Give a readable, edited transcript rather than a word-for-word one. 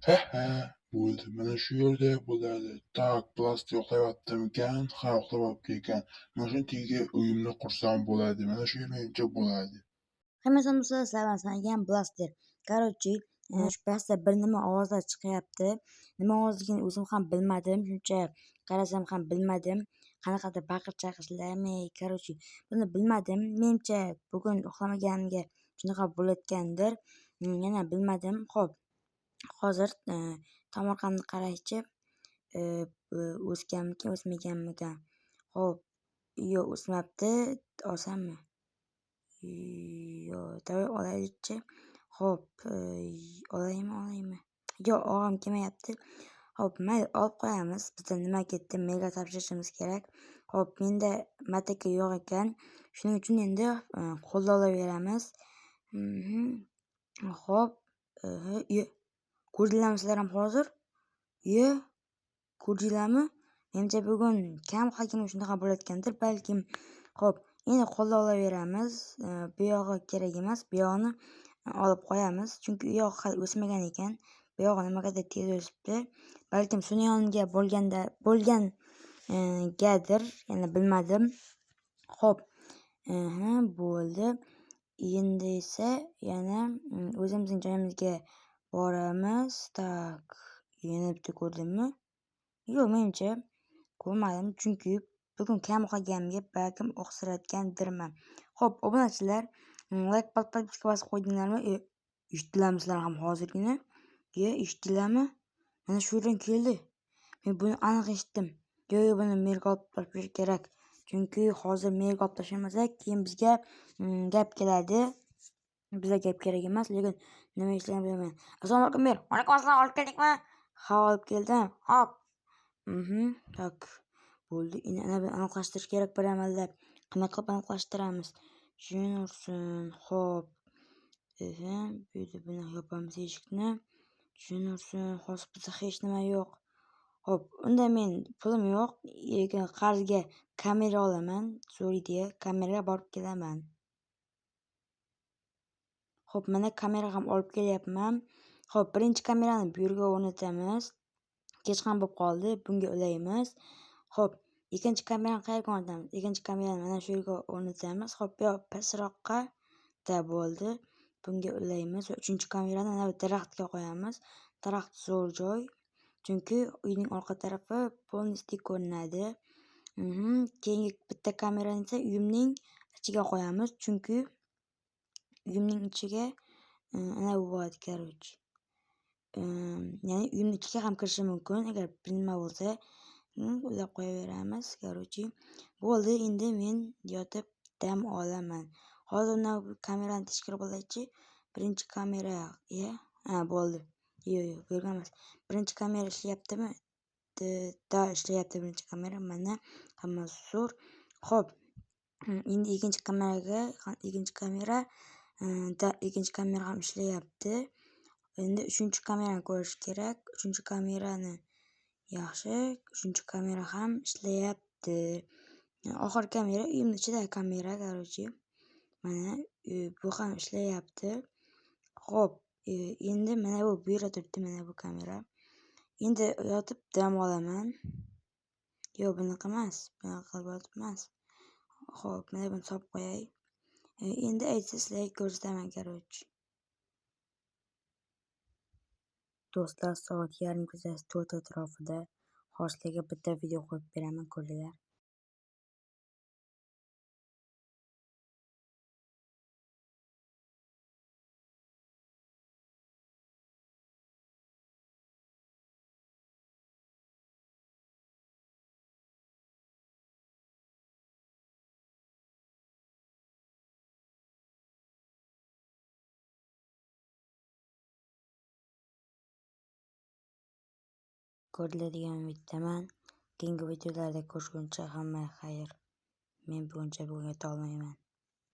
He he, bo'ldi. Mana shu yerda bo'ladi. Tak, plastik uxlayaptimikan? Ha, uxlayapti ekan. Mana shuni tagiga uyimni qursam bo'ladi. Mana shu yer menimcha bo'ladi. Hammasi sizlardan ekan blaster. Короче, shu pastda bir nima ovozlar chiqyapti. Nima ovozligini o'zim ham bilmadim. Shuncha qarasam ham bilmadim. Qanaqadir baqir-chaqirishlarmi? Короче, buni bilmadim. Menimcha bugun uxlamaganimga shunaqa bo'layotgandir. Yana bilmadim. Xo'p, hozir tomorqamni qaraychi. O'sganmikan, o'smaganmikan? Xo'p, yo'q o'smabdi. Olsammi? Yo'q, davay olaylikchi. Xo'p, olaymi? Yo'q, og'am kelmayapti. Xo'p, mayli, olib qo'yamiz. Bizda nima ketdi? Mailga topshirishimiz kerak. Xo'p, menda mataka yo'q ekan. Shuning uchun endi qo'lda olaveramiz. Xo'p, ko'rdinglarmi sizlar ham hozir? Ko'rdinglarmi? Menimcha bugun kam uxlagan shunaqa bo'layotgandir balkim. Xo'p, endi qo'lda olaveramiz. Bu yog'i kerak emas. Bu yog'ini olib qo'yamiz. Chunki u yog' hali o'smagan ekan. Bu yog'i nimagadir tez o'sibdi. Balkim suni yoniga bo'lgangadir, yana bilmadim. Xo'p, bo'ldi. Endi esa yana o'zimizning joyimizga boramiz. Tak, yana bitta ko'rdimmi? Yo'q, menimcha ko'rmadim. Chunki bugun kam uxlaganimga balkim o'xsirayotgandirman. Xo'p, obunachilar, like podpiska bosib qo'ydinglarmi? Eshitdilarmi sizlar ham hozirgina? Eshitdinglarmi? Mana shu yerdan keldi. Men buni aniq eshitdim. Yo'q, buni merga olib tashlash kerak. Chunki hozir merga olib tashlamasak, keyin bizga gap keladi. Bizga gap kerak emas, lekin nima ishlayapti bilmayman. Assalomu alaykum mer. Alaykum assalom, olib keldingmi? Ha, olib keldim. Hop. Tak. Bo'ldi. Endi ana buni aniqlashtirish kerak bir amallab. Qanaqa qilib aniqlashtiramiz? Jin ursin. Xo'p. Bu yerda buni yopamiz eshikni. Jin ursin. Hozir bizda hech nima yo'q. Xo'p, unda men pulim yo'q, lekin qarzga kamera olaman. Zo'ridiya, kameraga borib kelaman. Xo'p, mana kamera ham olib kelyapman. Xo'p, birinchi kamerani bu yerga o'rnatamiz. Kech ham bo'lib qoldi, bunga ulaymiz. Xo'p, ikkinchi kamerani qayerga o'rnatamiz? Ikkinchi kamerani mana shu yerga o'rnatamiz. Xo'p, bu yoq pastroqqa bo'ldi. Bunga ulaymiz va uchinchi kamerani mana bu daraxtga qo'yamiz. Daraxt zo'r joy. Chunki uyning orqa tarafi полностью ko'rinadi. Keyingi bitta kamerani esa uyimning ichiga qo'yamiz. Chunki uyimning ichiga ana bu bo'ladi, короче. Ya'ni uyimning ichiga ham kirishi mumkin agar bir nima bo'lsa. Ulab qo'yaveramiz, короче. Bo'ldi, endi men yotib dam olaman. Hozir mana bu kamerani tashkilab olaychi. Birinchi kamera, bo'ldi. Yo'q, bu yerga emas. Birinchi kamera ishlayaptimi? Ishlayapti birinchi kamera. Mana hammasi zo'r. Xo'p. Endi ikkinchi kamera ham ishlayapti. Endi uchinchi kamerani ko'rish kerak. Uchinchi kamerani yaxshi. Uchinchi kamera ham ishlayapti. Oxirgi kamera uyimning ichidagi kamera, короче. Mana bu ham ishlayapti. Xo'p, endi mana bu yerda turibdi, mana bu kamera. Endi yotib dam olaman. Yo'q, bunaqa emas. Bunaqa qilib yotib emas. Xo'p, mana buni solib qo'yay. Endi aytsa sizlarga ko'rsataman, короче. Do'stlar, soat 3:30 kechasi 4 atrofida hozirlarga bitta video qo'yib beraman, ko'ringlar. Ko'riladigan umiddaman. Keyingi videolarda ko'rishguncha hammaga xayr. Men buguncha bugun yota olmayman.